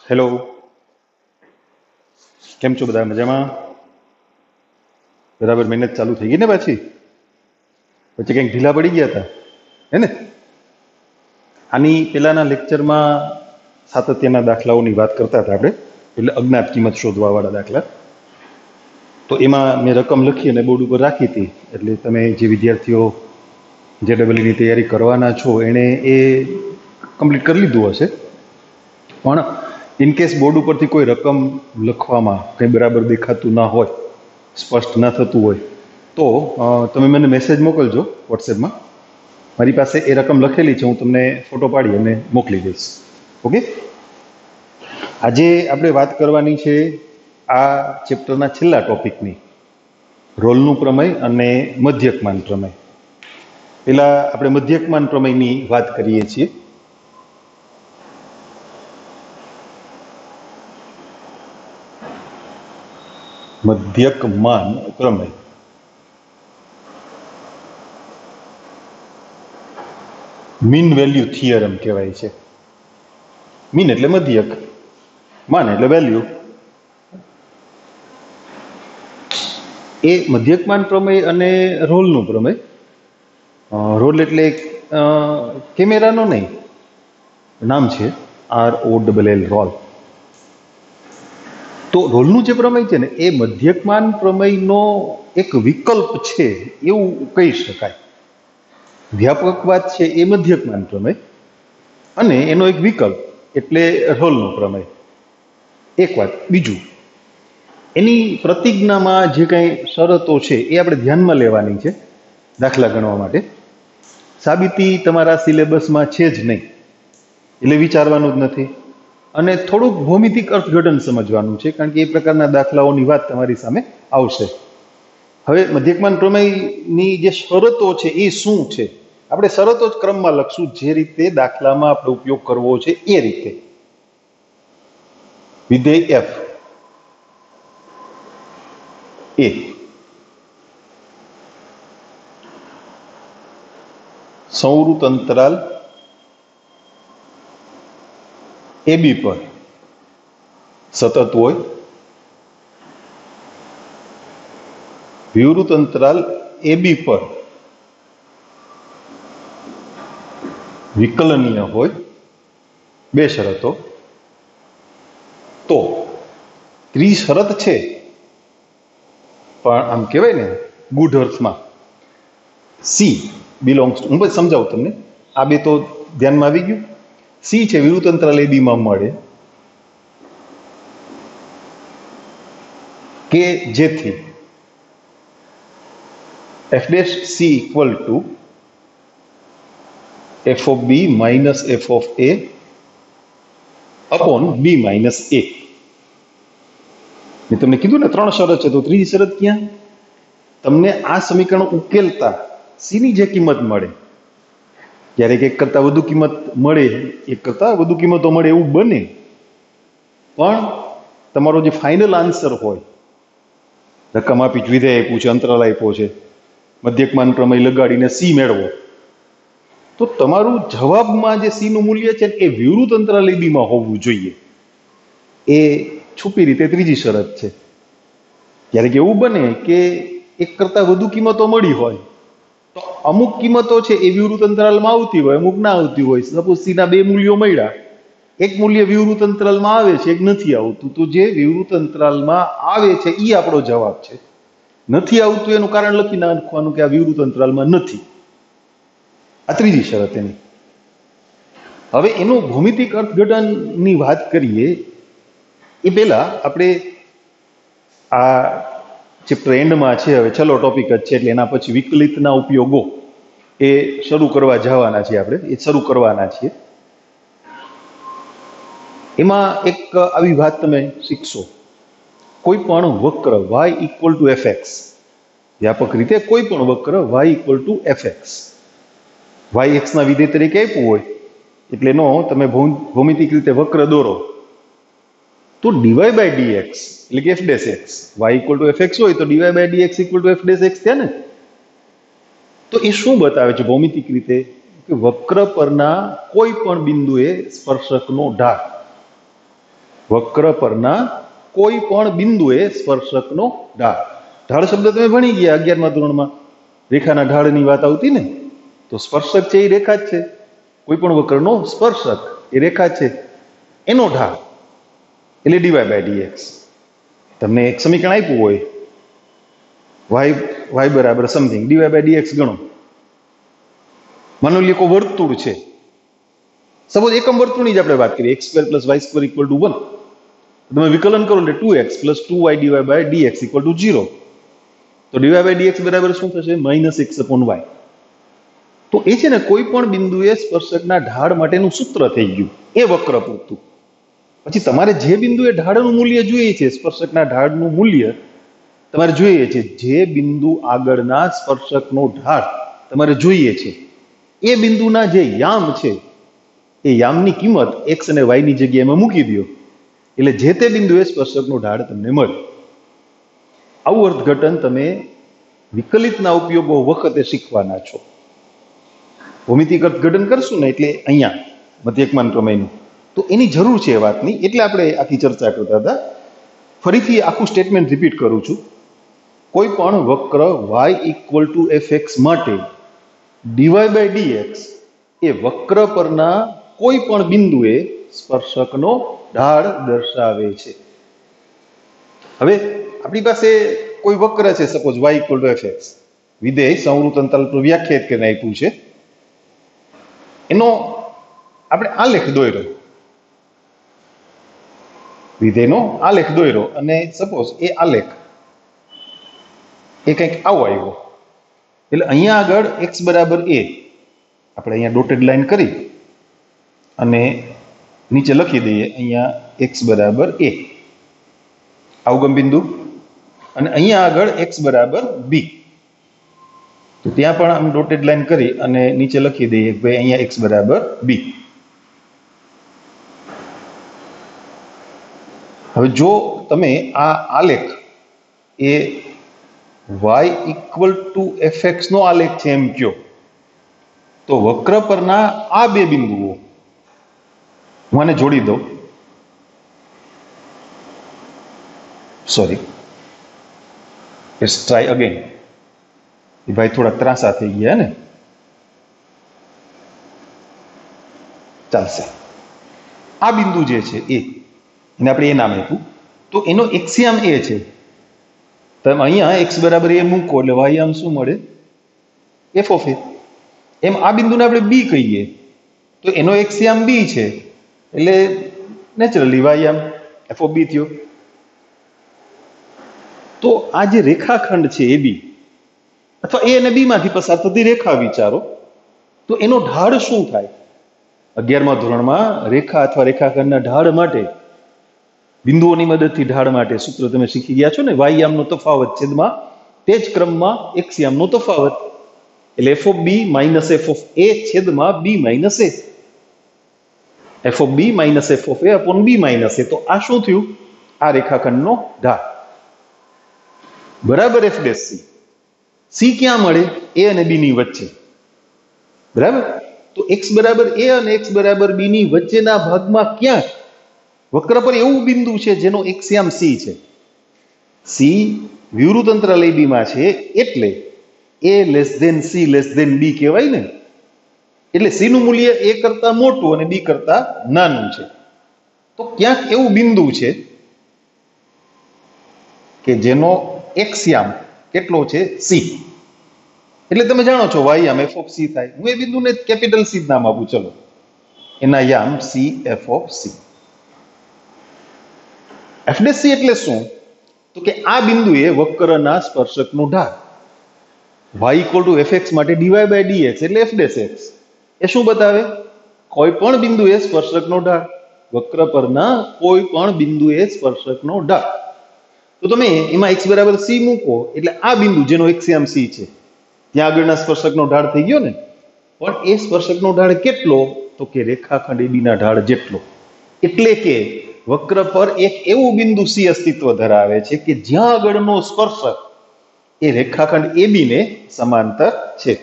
Hello, કેમ છો બધા? મજામાં? બરાબર મહેનત ચાલુ થઈ ગઈ ને પાછી? પછી કંઈક ઢીલા પડી ગયા હતા હે ને? આની પહેલાના લેક્ચરમાં સાતત્યના દાખલાઓની વાત કરતા હતા આપણે, એટલે અજ્ઞાત કિંમત શોધવાવાળા દાખલા. તો એમાં મેં રકમ લખી અને બોર્ડ ઉપર રાખી હતી, એટલે તમે જે વિદ્યાર્થીઓ JEEની તૈયારી કરવાના છો એણે એ કમ્પ્લીટ કરી લીધું હશે. પણ ઇનકેસ બોર્ડ ઉપરથી કોઈ રકમ લખવામાં કંઈ બરાબર દેખાતું ના હોય, સ્પષ્ટ ના થતું હોય, તો તમે મને મેસેજ મોકલજો વોટ્સએપમાં. મારી પાસે એ રકમ લખેલી છે, હું તમને ફોટો પાડી અને મોકલી દઈશ. ઓકે. આજે આપણે વાત કરવાની છે આ ચેપ્ટરના છેલ્લા ટોપિકની, રોલનું પ્રમેય અને મધ્યકમાન પ્રમેય. પેલા આપણે મધ્યકમાન પ્રમેયની વાત કરીએ છીએ. મધ્યકમાન પ્રમેય મીન વેલ્યુ થિયરમ કહેવાય છે. મીન એટલે મધ્યક, માન એટલે વેલ્યુ. એ મધ્યકમાન પ્રમેય અને રોલનું પ્રમેય. રોલ એટલે કેમેરાનો નહીં, નામ છે ROLL, રોલ. તો રોલનું જે પ્રમેય છે ને એ મધ્યકમાન પ્રમેયનો એક વિકલ્પ છે એવું કહી શકાય. વ્યાપક વાત છે એ મધ્યકમાન પ્રમેય અને એનો એક વિકલ્પ એટલે રોલનો પ્રમેય. એક વાત. બીજું, એની પ્રતિજ્ઞામાં જે કંઈ શરતો છે એ આપણે ધ્યાનમાં લેવાની છે દાખલા ગણવા માટે. સાબિતી તમારા સિલેબસમાં છે જ નહીં, એટલે વિચારવાનું જ નથી. અને થોડુંક ભૌમિતિક અર્થઘટન સમજવાનું છે, કારણ કે એ પ્રકારના દાખલાઓની વાત તમારી સામે આવશે. હવે મધ્યકમાન પ્રમેયની જે શરતો છે એ શું છે, આપણે શરતો જ ક્રમમાં લખશું, જે રીતે દાખલામાં આપણે ઉપયોગ કરવો છે એ રીતે. વિધેય F એ સંવૃત અંતરાલ AB પર સતત હોય, વિવૃત અંતરાલ AB પર વિકલનીય હોય. બે શરતો. તો ત્રીજી શરત છે, પણ આમ કહેવાય ને ગુઢ અર્થમાં, C બિલોંગ્સ ટુ, હું બસ સમજાવું તમને. આ બે તો ધ્યાનમાં આવી ગયું. C છે વિવૃત અંતરાલ AB માં મળે કે જેથી F'C equal to f of b minus f of a upon b minus a. મેં તમને કીધું ને ત્રણ શરત છે, તો ત્રીજી શરત ક્યાં? તમને આ સમીકરણ ઉકેલતા c ની જે કિંમત મળે, ક્યારેક એક કરતા વધુ કિંમત મળે, એક કરતા વધુ કિંમતો મળે એવું બને, પણ તમારો જે ફાઇનલ આન્સર હોય, રકમ આપી, વિધેય આપ્યું છે, અંતરાલ આપ્યો છે, મધ્યકમાન પ્રમેય લગાડીને c મેળવો, તો તમારું જવાબમાં જે c નું મૂલ્ય છે એ વિવૃત અંતરાલ AB માં હોવું જોઈએ. એ છુપી રીતે ત્રીજી શરત છે. ક્યારેક એવું બને કે એક કરતા વધુ કિંમતો મળી હોય, તો અમુક કિંમતો છે એ વિવૃત અંતરાલમાં આવતી હોય, અમુક ના આવતી હોય. સપોઝ c ના બે મૂલ્યો મળ્યા, એક મૂલ્ય વિવૃત અંતરાલમાં આવે છે, એક નથી આવતું, તો જે વિવૃત અંતરાલમાં આવે છે એ આપણો જવાબ છે. નથી આવતું એનું કારણ લખી નાખવાનું કે આ વિવૃત અંતરાલમાં નથી. આ ત્રીજી શરત એની. હવે એનું ભૌમિતિક અર્થઘટનની વાત કરીએ એ પહેલા આપણે આ ચેપ્ટર એન્ડમાં છે, હવે છેલ્લો ટોપિક જ છે, એટલે એના પછી વિકલિતના ઉપયોગો એ શરૂ કરવા જવાના છીએ, આપણે એ શરૂ કરવાના છીએ. એમાં એક આવી વાત તમે શીખશો, કોઈ પણ વક્ર y ઇક્વલ ટુ fx, વ્યાપક રીતે કોઈ પણ વક્ર y equal to fx, y x ના વિધેય તરીકે આપ્યું હોય, એટલે એનો તમે ભૌમિતિક રીતે વક્ર દોરો, તો dy બાય dx એટલે કે f dash x, y equal to fx હોય તો dy by dx equal to f dash x થયા ને. તો એ શું બતાવે છે ભૌમિતિક રીતે? કે વક્ર પરના કોઈ પણ બિંદુએ સ્પર્શકનો ઢાળ વક્ર પરના કોઈ પણ બિંદુએ સ્પર્શકનો ઢાળ. ઢાળ શબ્દ તમે ભણી ગયા 11મા ધોરણમાં, રેખાના ઢાળની વાત આવતી ને, તો સ્પર્શક છે એ રેખા જ છે, કોઈ પણ વક્રનો સ્પર્શક એ રેખા છે, એનો ઢાળ એટલે dy/dx. તમને એક સમીકરણ આપ્યું હોય y બરાબર સમથિંગ dy/dx ગણો. માનો લો કોઈ વર્તુળ છે, સપોઝ એકમ વર્તુળની જ આપણે વાત કરીએ, x² + y² = 1. તમે વિકલન કરો એટલે 2x + 2y dy/dx = 0. તો dy/dx બરાબર શું થશે? -x/y. તો એ છે ને કોઈ પણ બિંદુએ સ્પર્શકના ઢાળ માટેનું સૂત્ર થઈ ગયું એ વક્ર પૂરતું. પછી તમારે જે બિંદુએ ઢાળનું મૂલ્ય જોઈએ છે, સ્પર્શકના ઢાળનું મૂલ્ય તમારે જોઈએ છે, જે બિંદુ આગળના સ્પર્શકનો ઢાળ તમારે જોઈએ છે, એ બિંદુના જે યામ છે એ યામની કિંમત x અને y ની જગ્યાએમાં મૂકી દો એટલે જે તે બિંદુએ સ્પર્શકનો ઢાળ તમને મળે. આવું અર્થઘટન તમે વિકલિતના ઉપયોગો વખતે શીખવાના છો. ભૌમિતિક અર્થઘટન કરશું ને એટલે અહીંયા મધ્યકમાન પ્રમેયનું, તો એની જરૂર છે એ વાતની, એટલે આપણે આખી ચર્ચા કરતા હતા. ફરીથી આખું સ્ટેટમેન્ટ રિપીટ કરું છું. કોઈ પણ વક્ર y = fx માટે dy/dx એ વક્ર પરના કોઈ પણ બિંદુએ સ્પર્શકનો ઢાળ દર્શાવે છે. હવે આપણી પાસે કોઈ વક્ર છે, સપોઝ y = fx, વિધેય સંવૃત અંતરાલ પર વ્યાખ્યાયિત કરીને આપ્યું છે, એનો આપણે આલેખ દોર્યો, વિધેયનો આલેખ દોર્યો, અને સપોઝ એ આલેખ એ કંઈક આવો આવ્યો. એટલે અહીંયા આગળ x = a, આપણે અહીંયા ડોટેડ લાઈન કરી અને નીચે લખી દઈએ અહીંયા x = a, અવગમ બિંદુ, અને અહીંયા આગળ x = b. તો ત્યાં પણ આમ ડોટેડ લાઈન કરી અને નીચે લખી દઈએ કે ભાઈ અહીંયા x = b. હવે જો તમે આ આલેખ એ y = fx નો આલેખ છે એમ કયો, તો વક્ર પરના આ બે બિંદુઓ, હું આને જોડી દઉં, સોરી, લેટ્સ ટ્રાય અગેન. એ ભાઈ થોડા ત્રાસા થઈ ગયા ને, ચાલશે. આ બિંદુ જે છે એને આપણે એ નામ આપ્યું, તો એનો એક્સિયામ એ છે. તમે અહીંયા x = a મૂકો એટલે y આમ શું મળે? f of a. એમ આ બિંદુને આપણે b કહીએ તો એનો એક્સિયામ b છે, એટલે નેચરલી y આમ f of b થયો. તો આ જે રેખાખંડ છે AB, અથવા a અને b માંથી પસાર થતી રેખા વિચારો, તો એનો ઢાળ શું થાય? 11મા ધોરણમાં રેખા અથવા રેખાખંડના ઢાળ માટે, બિંદુઓની મદદથી ઢાળ માટે સૂત્ર તમે શીખી ગયા છો ને, y યામનો તફાવત છેદમાં તે જ ક્રમમાં x યામનો તફાવત, એટલે f of b - f of a છેદમાં b - a, f of b - f of a upon b - a. તો આ શું થયું? આ રેખાખંડનો ઢાળ બરાબર f'. c ક્યાં મળે? a અને b ની વચ્ચે, બરાબર. તો x = a અને x = b ની વચ્ચેના ભાગમાં ક્યાં વક્ર પર એવું બિંદુ છે જેનો એક્સિયામ c છે. c વિવૃત અંતરાલ ab માં છે, એટલે a c b કહેવાય ને. એટલે c નું મૂલ્ય a કરતા મોટું અને b કરતા નાનું છે. તો ક્યાંક એવું બિંદુ છે કે જેનો એક્સિયામ કેટલો છે? c. એટલે તમે જાણો છો y યામ f of c થાય. હું એ બિંદુને કેપિટલ C નામ આપું, ચલો, એના યામ c f of c. f' એટલે શું? તો કે આ બિંદુએ વક્રના સ્પર્શકનો ઢાળ y = fx માટે dy/dx એટલે f'(x) એ શું બતાવે? કોઈ પણ બિંદુએ સ્પર્શકનો ઢાળ, વક્ર પરના કોઈ પણ બિંદુએ સ્પર્શકનો ઢાળ. તો તમે એમાં x = c મૂકો એટલે આ બિંદુ જેનો એક્સિયામ c છે ત્યાં આગળના સ્પર્શકનો ઢાળ થઈ ગયો ને. પણ એ સ્પર્શકનો ઢાળ કેટલો? તો કે રેખાખંડ AB ના ઢાળ જેટલો. એટલે કે વક્ર પર એક એવું બિંદુ c અસ્તિત્વ ધરાવે છે કે જ્યાં આગળનો સ્પર્શક એ રેખાખંડ AB ને સમાંતર છે.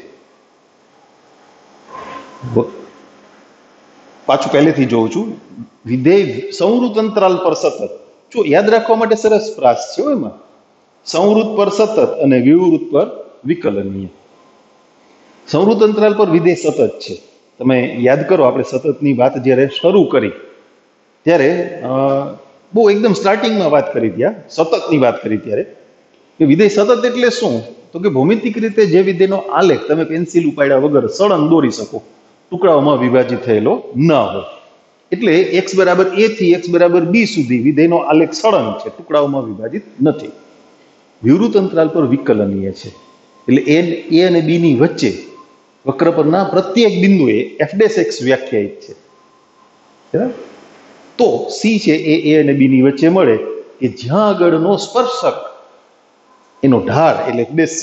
પાછું પહેલેથી જોઉં છું. વિધેય સંવૃત અંતરાલ પર સતત, જો યાદ રાખવા માટે સરસ પ્રાસ છે એમાં, સંવૃત પર સતત અને વિવૃત પર વિકલનીય. સંવૃત અંતરાલ પર વિધેય સતત છે. તમે યાદ કરો, આપણે સતતની વાત જ્યારે શરૂ કરી ત્યારે બહુ એકદમ સ્ટાર્ટિંગમાં વાત કરી ત્યાં સતતની વાત કરી ત્યારે કે વિધેય સતત એટલે શું, તો કે ભૌમિતિક રીતે જે વિધેયનો આલેખ તમે પેન્સિલ ઉપાડ્યા વગર સળંગ દોરી શકો, ટુકડાઓમાં વિભાજિત થયેલો ન હોય. એટલે x બરાબર a થી x બરાબર b સુધી વિધેયનો આલેખ સળંગ છે, ટુકડાઓમાં વિભાજિત નથી. વિવૃત અંતરાલ પર વિકલનીય છે, એટલે a અને b ની વચ્ચે વક્ર પરના પ્રત્યેક બિંદુએ f' વ્યાખ્યાયિત છે. બરાબર? તો c છે એ a અને b ની વચ્ચે મળે કે જ્યાં આગળનો સ્પર્શક એનો ઢાળ એટલે f' c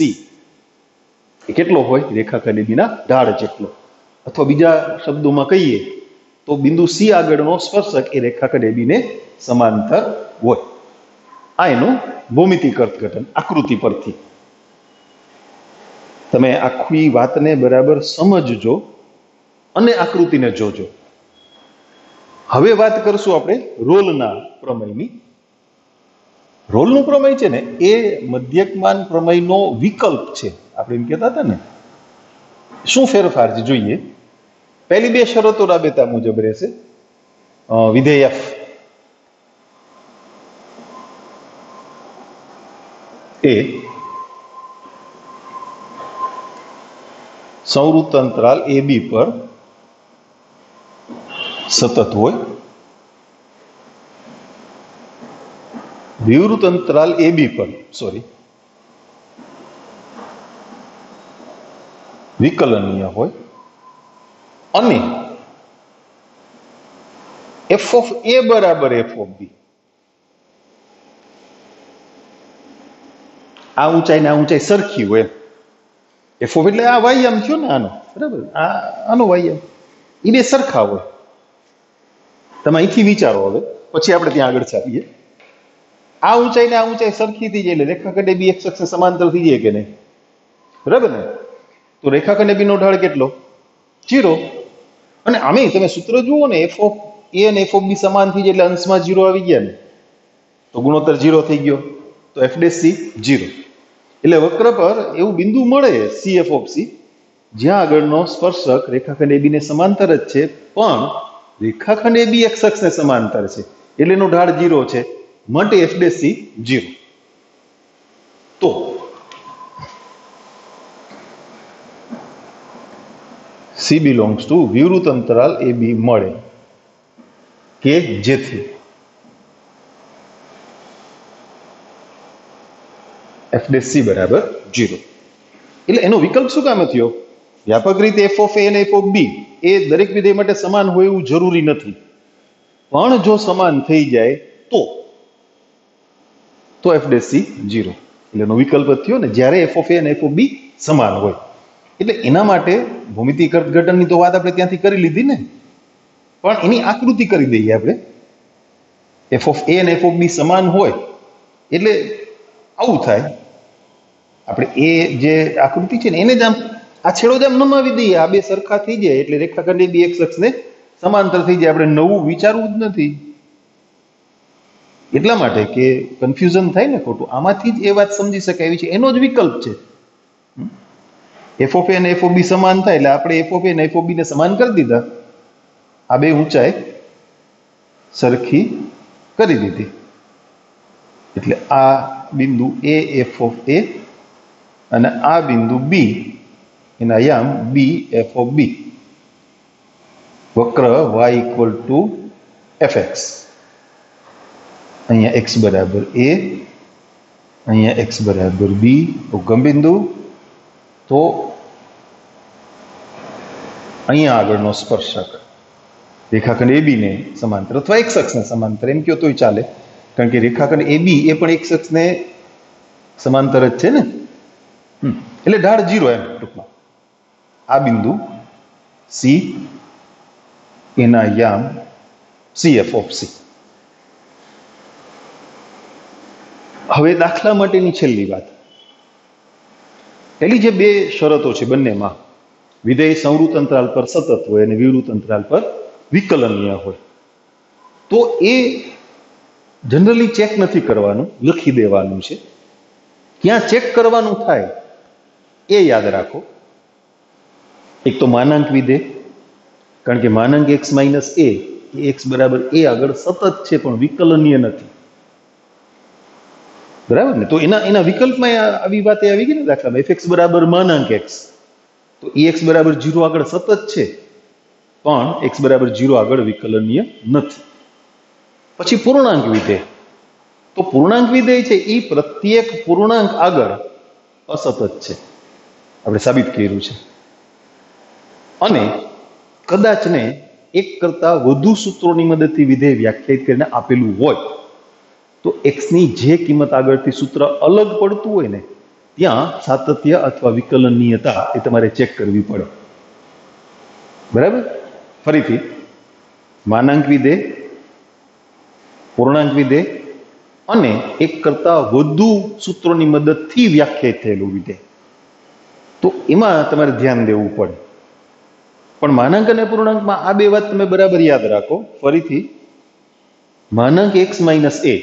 એ કેટલો હોય, રેખાખંડ AB ના ઢાળ જેટલો, અથવા બીજા શબ્દોમાં કહીએ તો બિંદુ c આગળનો સ્પર્શક એ રેખાખંડ AB ને સમાંતર હોય. આ એનું ભૌમિતિક અર્થઘટન આકૃતિ પરથી. તમે આખી વાતને બરાબર સમજજો અને આકૃતિને જોજો. હવે વાત કરશું આપણે રોલના પ્રમેયની. રોલનું પ્રમેય છે ને એ મધ્યકમાન પ્રમેયનો વિકલ્પ છે, આપણે એમ કહેતા હતા ને. શું ફેરફાર છે જોઈએ. પહેલી બે શરતો રાબેતા મુજબ રહેશે. વિધેય f એ સંવૃત અંતરાલ AB પર સતત હોય, વિવૃત અંતરાલ AB પર વિકલનીય હોય, અને f of a બરાબર f of b. આ ઊંચાઈ ને આ ઊંચાઈ સરખી હોય. f of એટલે આ વાયામ થયો ને આનો, બરાબર, આનો વાયામ, એ બે સરખા હોય. તમે અહીંથી વિચારો, હવે પછી આપણે ત્યાં આગળ ચાલીએ. આ ઊંચાઈ ને આ ઊંચાઈ સરખી થઈ જાય એટલે રેખાખંડ AB એક અક્ષને સમાંતર થઈ જાય કે નહીં, બરાબર ને? તો રેખાખંડ AB નો ઢાળ કેટલો? 0. અને આમે તમે સૂત્ર જુઓ ને, f of a અને f of b સમાન થઈ જાય એટલે અંશમાં 0 આવી ગયા ને, તો ગુણોત્તર 0 થઈ ગયો, તો f' c 0. એટલે વક્ર પર એવું બિંદુ મળે CF of c જ્યાં આગળનો સ્પર્શક રેખાખંડ AB ને સમાંતર જ છે, પણ રેખાખંડ AB એક અક્ષને સમાંતર છે એટલે એનો ઢાળ 0 છે, માટે f' c 0. તો C belongs to વિવૃત અંતરાલ AB મળે કે જેથી f' c બરાબર 0. એટલે એનો વિકલ્પ શું કામ થયો? વ્યાપક રીતે f of a અને f of b એ દરેક વિધેય માટે સમાન હોય એવું જરૂરી નથી, પણ જો સમાન થઈ જાય તો f' c 0. એટલે એનો વિકલ્પ થયો ને, જ્યારે f of a અને f of b સમાન હોય. એટલે એના માટે ભૌમિતિક અર્થઘટનની તો વાત આપણે ત્યાંથી કરી લીધી ને, પણ એની આકૃતિ કરી દઈએ આપણે. f of a અને f of b સમાન હોય એટલે આવું થાય. આપણે એ જે આકૃતિ છે ને એને જ આમ આ છેડો જ આમ નમાવી દઈએ, આ બે સરખા થઈ જાય એટલે રેખાખંડ AB એક અક્ષને સમાંતર થઈ જાય. આપણે નવું વિચારવું જ નથી, એટલા માટે કે કન્ફ્યુઝન થાય ને ખોટું. આમાંથી જ એ વાત સમજી શકાય એવી છે, એનો જ વિકલ્પ છે. f of a અને f of b સમાન થાય એટલે આપણે f of a અને f of b ને સમાન કરી દીધા, આ બે ઊંચાઈ સરખી કરી દીધી. એટલે આ બિંદુ a f of a અને આ બિંદુ b એના યામ b f of b, વક્ર y equal to fx. અહીંયા x બરાબર a, અહીંયા x બરાબર b ઉગમ બિંદુ, તો અહીંયા આગળનો સ્પર્શક રેખાખંડ AB ને સમાંતર અથવા x અક્ષને સમાંતર એમ કહો તોય ચાલે, કારણ કે રેખાખંડ AB એ પણ x અક્ષને સમાંતર જ છે ને. એટલે ઢાળ 0 એમ ટૂંકમાં. આ બિંદુ C એના યામ CF of c. હવે દાખલા માટેની છેલ્લી વાત. પેલી જે બે શરતો છે બંનેમાં, વિધેય સંવૃત અંતરાલ પર સતત હોય અને વિવૃત અંતરાલ પર વિકલનીય હોય તો એ જનરલી ચેક નથી કરવાનું, લખી દેવાનું છે. ક્યાં ચેક કરવાનું થાય એ યાદ રાખો. એક તો માનાંક વિધેય, કારણ કે માનાંક x માઇનસ એ x બરાબર એ આગળ સતત છે પણ વિકલનીય નથી, બરાબર ને? તો એના વિકલ્પમાં આવી વાત આવી ગઈ ને દાખલામાં, fx બરાબર માનાંક x, તો ex બરાબર 0 આગળ સતત છે પણ x બરાબર 0 આગળ વિકલનીય નથી. પછી પૂર્ણાંક વિધેય, તો પૂર્ણાંક વિધેય છે એ પ્રત્યેક પૂર્ણાંક આગળ અસતત છે, આપણે સાબિત કર્યું છે. અને કદાચ ને એક કરતા વધુ સૂત્રોની મદદથી વિધેય વ્યાખ્યાયિત કરીને આપેલું હોય તો x ની જે કિંમત આગળથી સૂત્ર અલગ પડતું હોય ને ત્યાં સાતત્ય અથવા વિકલનીયતા એ તમારે ચેક કરવી પડે, બરાબર? ફરીથી, માનાંક વિધેય, પૂર્ણાંક વિધેય અને એક કરતા વધુ સૂત્રોની મદદથી વ્યાખ્યાયિત થયેલું વિધેય, તો એમાં તમારે ધ્યાન દેવું પડે. પણ માનાંક અને પૂર્ણાંકમાં આ બે વાત તમે બરાબર યાદ રાખો. ફરીથી, માનાંક x માઇનસ એ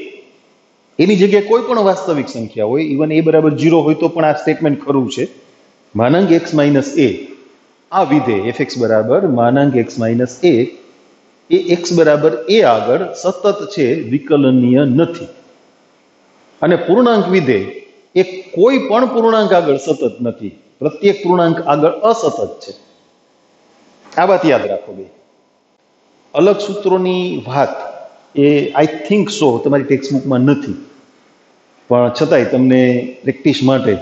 એની જગ્યાએ કોઈ પણ વાસ્તવિક સંખ્યા હોય, ઇવન એ બરાબર 0 હોય તો પણ આ સ્ટેટમેન્ટ ખરું છે. માનાંક x માઇનસ એ, આ વિધેય fx બરાબર માનાંક x માઇનસ એ x બરાબર એ આગળ સતત છે, વિકલનીય નથી. અને પૂર્ણાંક વિધેય એ કોઈ પણ પૂર્ણાંક આગળ સતત નથી, પ્રત્યેક પૂર્ણાંક આગળ અસતત છે. આ વાત યાદ રાખો. બે અલગ સૂત્રોની વાત એ આઈ થિંક સો તમારી ટેક્સ્ટબુકમાં નથી, પણ છતાંય તમને પ્રેક્ટિસ માટે,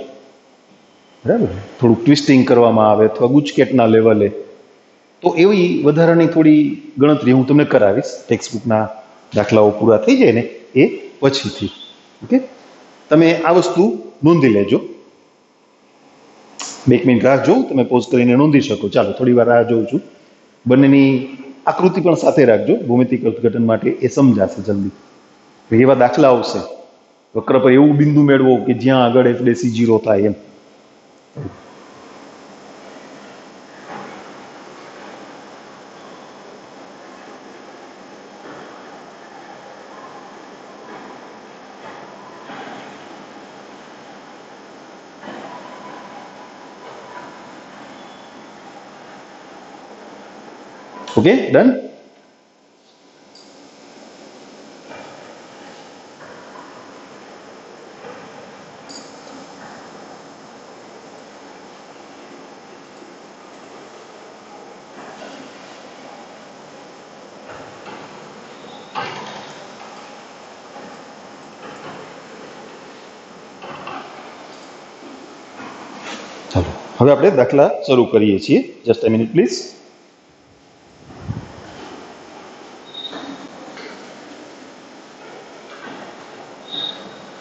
બરાબર, થોડુંક ટ્વિસ્ટિંગ કરવામાં આવે અથવા ગુચકેટના લેવલે, તો એવી વધારાની થોડી ગણતરી હું તમને કરાવીશ ટેક્સ્ટબુકના દાખલાઓ પૂરા થઈ જાય ને એ પછીથી. ઓકે, તમે આ વસ્તુ નોંધી લેજો. 2 મિનિટ રાહ જોઉં, તમે પોઝ કરીને નોંધી શકો. ચાલો થોડી વાર રાહ જોઉં છું. બંનેની આકૃતિ પણ સાથે રાખજો, ભૌમિતિક અર્થઘટન માટે એ સમજાશે જલ્દી. એવા દાખલા આવશે, વક્ર પર એવું બિંદુ મેળવો કે જ્યાં આગળ f' 0 થાય એમ. Okay, done. ચાલો હવે આપણે દાખલા શરૂ કરીએ છીએ. Just a minute please.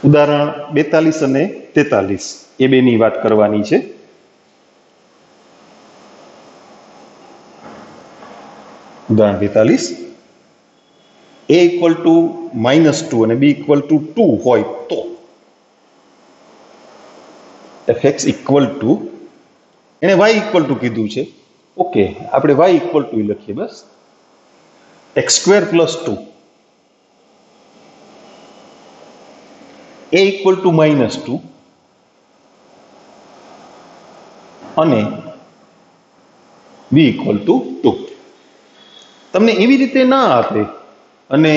ઉદાહરણ 42 અને 43 એ બેની વાત કરવાની છે. ઉદાહરણ 42, a ઇક્વલ ટુ -2 અને b ઇક્વલ ટુ 2 હોય તો fx ઇક્વલ ટુ, એને y ઇક્વલ ટુ કીધું છે. ઓકે, આપણે y ઇક્વલ ટુ લખીએ બસ. x² + 2, a ઇક્વલ ટુ -2 અને b ઇક્વલ ટુ 2. તમને એવી રીતે ના આપે અને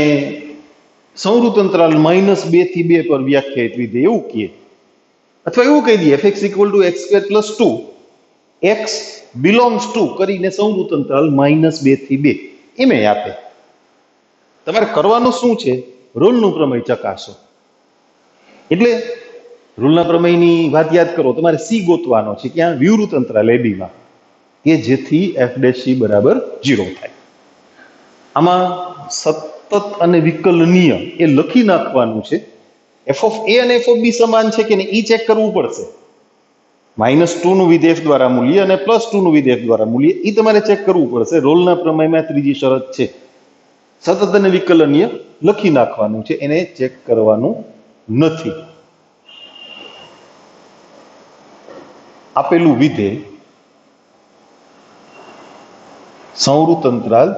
સંવૃત અંતરાલ -2 થી 2 પર વ્યાખ્યાયિત વિધેય એવું કહે, અથવા એવું કહી દઈએ fx equal to x² + 2, x belongs to કરીને સંવૃત અંતરાલ -2 થી 2 એમ આપે. તમારે કરવાનું શું છે? રૂલનું પ્રમેય ચકાસો. એટલે રૂલના પ્રમેયની વાત યાદ કરો. તમારે c ગોતવાનો છે, ક્યાં? વિવૃત અંતરાલ ab માં, કે જેથી f' બરાબર 0 થાય. આમાં સતત અને વિકલનીય એ લખી નાખવાનું છે. f ઓફ a અને f ઓફ b સમાન છે કે નહીં એ ચેક કરવું પડશે. -2 નું વિધેય f દ્વારા મૂલ્ય અને +2 નું વિધેય f દ્વારા મૂલ્ય એ તમારે ચેક કરવું પડશે. રોલના પ્રમેયમાં ત્રીજી શરત છે, સતત અને વિકલનીય લખી નાખવાનું છે, એને ચેક કરવાનું નથી. આપેલું વિધેય સંવૃત અંતરાલ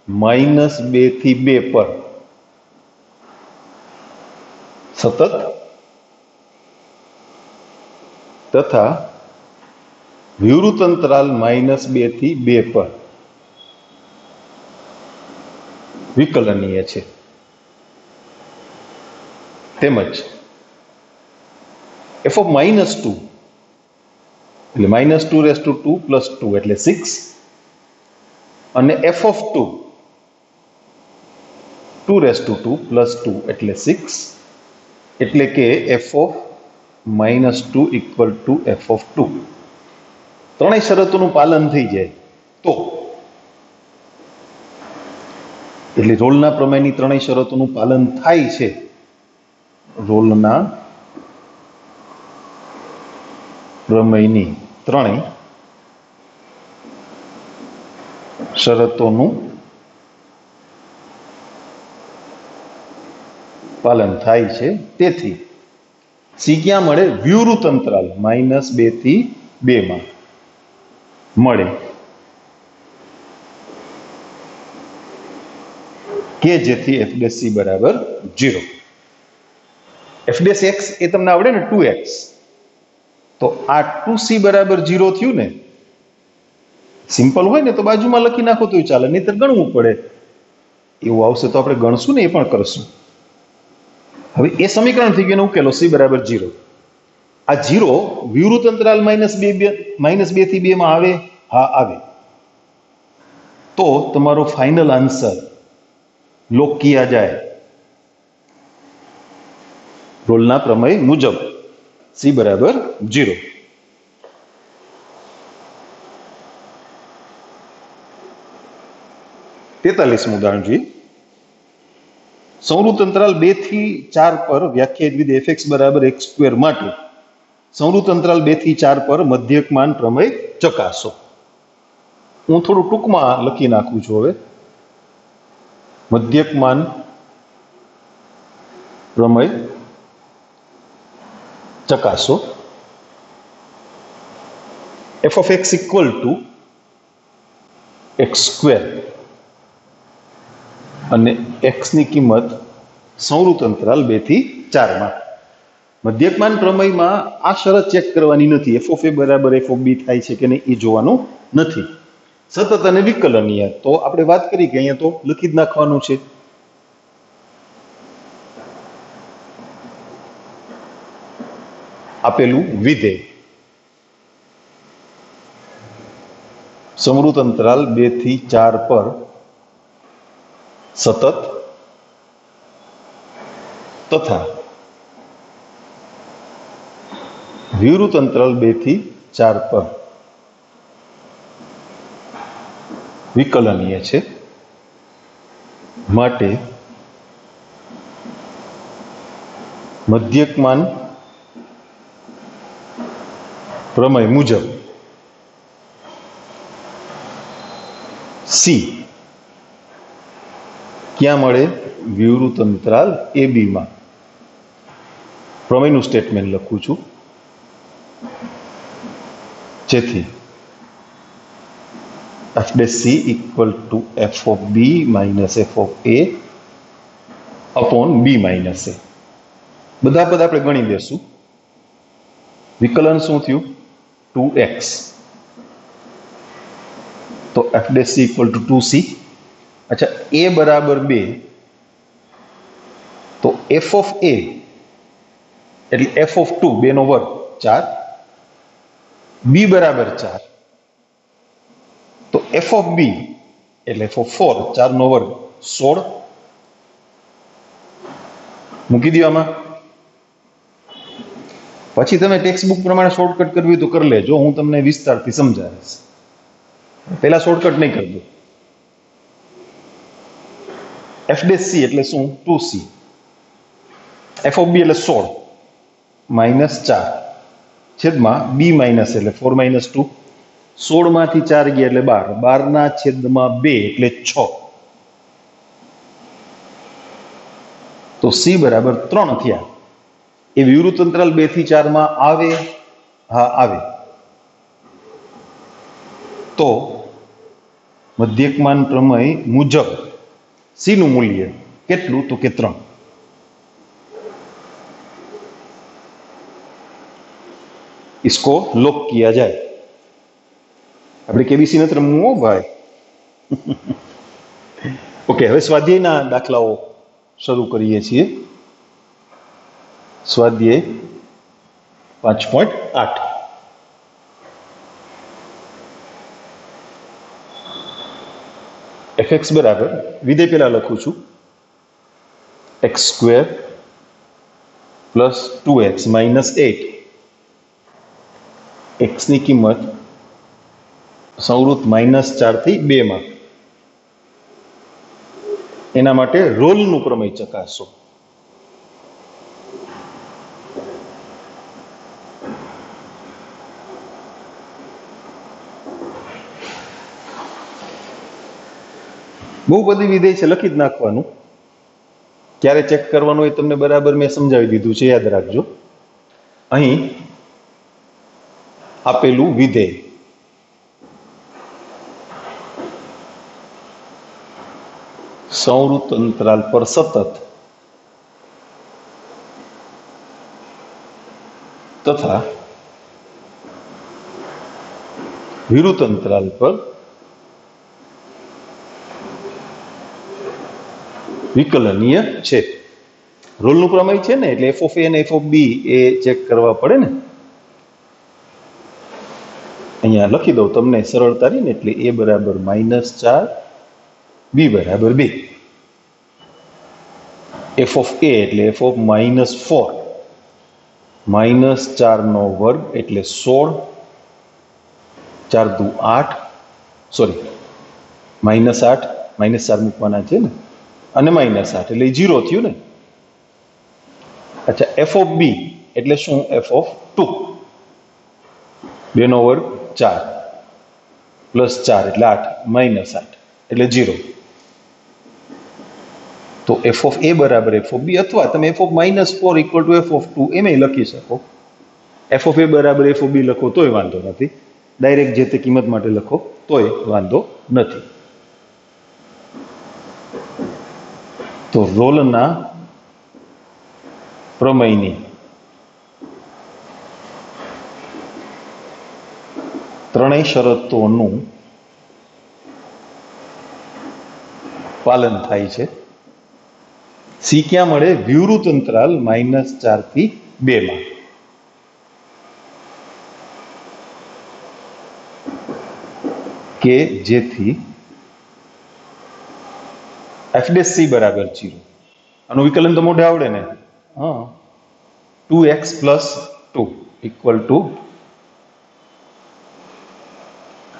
-2 થી 2 પર સતત તથા વિવૃત અંતરાલ -2 થી 2 પર વિકલનીય છે, તેમજ f of -2 એટલે -2 + 2 એટલે 6 અને f of 2 2 + 2 એટલે 6 એટલે કે f of -2 = f of 2 ત્રણેય શરતોનું પાલન થઈ જાય તો એટલે રોલના પ્રમેયની ત્રણેય શરતોનું પાલન થાય છે, રોલના પ્રમેયની ત્રણેય શરતોનું પાલન થાય છે, તેથી સી ક્યાં મળે? વિવૃત અંતરાલ -2 થી 2 માં મળે કે જેથી f' c બરાબર 0. f' x એ તમને આવડે ને 2x, તો આ 2c બરાબર 0 થયું ને. સિમ્પલ હોય ને તો બાજુમાં લખી નાખો તો ચાલે, નહીતર ગણવું પડે. એવું આવશે તો આપણે ગણશું ને, એ પણ કરશું. હવે એ સમીકરણ થઈ ગયું, ઉકેલો c બરાબર 0. આ 0 વિવૃત અંતરાલ -2 થી 2 માં આવે? હા આવે. તો તમારો ફાઇનલ આન્સર લોક કિયા જાય રોલના પ્રમેય મુજબ c બરાબર 0. તેતાલીસમું ઉદાહરણ જોઈએ. સંવૃત અંતરાલ 2 થી 4 પર વ્યાખ્યાયિત વિધેય fx બરાબર x² માટે સંવૃત અંતરાલ 2 થી 4 પર મધ્યકમાન પ્રમેય ચકાસો. હું થોડું ટૂંકમાં લખી નાખું છું. હવે મધ્યકમાન પ્રમેય ચકાસો. f of x = x² અને x ની કિંમત સંવૃત અંતરાલ 2 થી 4 માં. મધ્યકમાન પ્રમેયમાં આ શરત ચેક કરવાની નથી, f of a બરાબર f of b થાય છે કે નહીં એ જોવાનું નથી. સતત અને વિકલનીય તો આપણે વાત કરી કે અહીંયા તો લખી જ નાખવાનું છે. આપેલું વિધેય સંવૃત અંતરાલ 2 થી 4 પર સતત તથા વિવૃત અંતરાલ 2 થી 4 પર વિકલનીય છે, માટે મધ્યકમાન પ્રમેય મુજબ સી ક્યાં મળે? વિવૃત અંતરાલ AB માં. પ્રમેયનું સ્ટેટમેન્ટ લખું છું, જેથી f' c = f of b - f of a / b - a. બધા પદ આપણે ગણી દેશું. વિકલન શું થયું? 2x. તો f' c = 2c. અચ્છા, a બરાબર 2, તો f of a એટલે f of 2 2 નો વર્ગ 4, b બરાબર 4, તો f of b એટલે f of 4 4 નો વર્ગ 16. મૂકી દો આમાં. પછી તમે ટેક્સ્ટ બુક પ્રમાણે શોર્ટકટ કરવી હોય તો કરી લેજો, હું તમને વિસ્તારથી સમજાવીશ. પહેલા શોર્ટકટ નહીં કરજો. f' c એટલે શું? 2c. f of b એટલે 16 -4 છેદમાં b માઇનસ એટલે 4 - 2, 16 માંથી 4 ગયા એટલે 12, 12 ના છેદમાં 2 એટલે 6. તો c બરાબર 3 થયા. એ વિવૃત અંતરાલ 2 થી 4 માં આવે? હા આવે. તો मध्यकमान प्रमेय मुजब सी નું મૂલ્ય કેટલું તો કે 3 इसको लॉक किया जाए આપણે કેબીસી નથી રમવું હો ભાઈ ઓકે હવે સ્વાધ્યાયના દાખલાઓ શરૂ કરીએ છીએ સ્વાધ્યાય 5.8 fx બરાબર વિધેય પહેલા લખું છું x² + 2x - 8 x ની કિંમત સંવૃત -4 થી 2 માં એના માટે રોલનું પ્રમેય ચકાસો બહુપદી વિધેય છે લખી જ નાખવાનું ક્યારે ચેક કરવાનું એ તમને બરાબર મેં સમજાવી દીધું છે યાદ રાખજો અહીં આપેલું વિધેય સંવૃત અંતરાલ પર સતત તથા વિરુદ્ધ અંતરાલ પર વિકલનીય છે રોલનું પ્રમેય છે ને એટલે f of a અને f of b A check કરવા પડે ને અહીંયા લખી દઉં તમને સરળતા રહી ને એટલે a બરાબર -4 b બરાબર 2 f of a એટલે f of -4 -4 નો વર્ગ એટલે 16 4 દુ 8 સોરી -8 -4 મૂકવાના છે ને અને -8 એટલે 0 થયું ને અચ્છા f of b એટલે શું f of 2 2 નો વર્ગ 4 + 4 એટલે 8 -8 એટલે 0 તો f of a બરાબર f of b અથવા તમે f of -4 = f of 2 એમ લખી શકો f of a બરાબર f of b લખો તોય વાંધો નથી ડાયરેક્ટ જે તે કિંમત માટે લખો તોય વાંધો નથી તો રોલના પ્રમેયની ત્રણેય શરતોનું પાલન થાય છે સી ક્યાં મળે વિવૃત અંતરાલ -4 થી 2 માં કે જેથી f' c બરાબર 0 આનું વિકલન તો મોઢે આવડે ને હા 2x + 2 =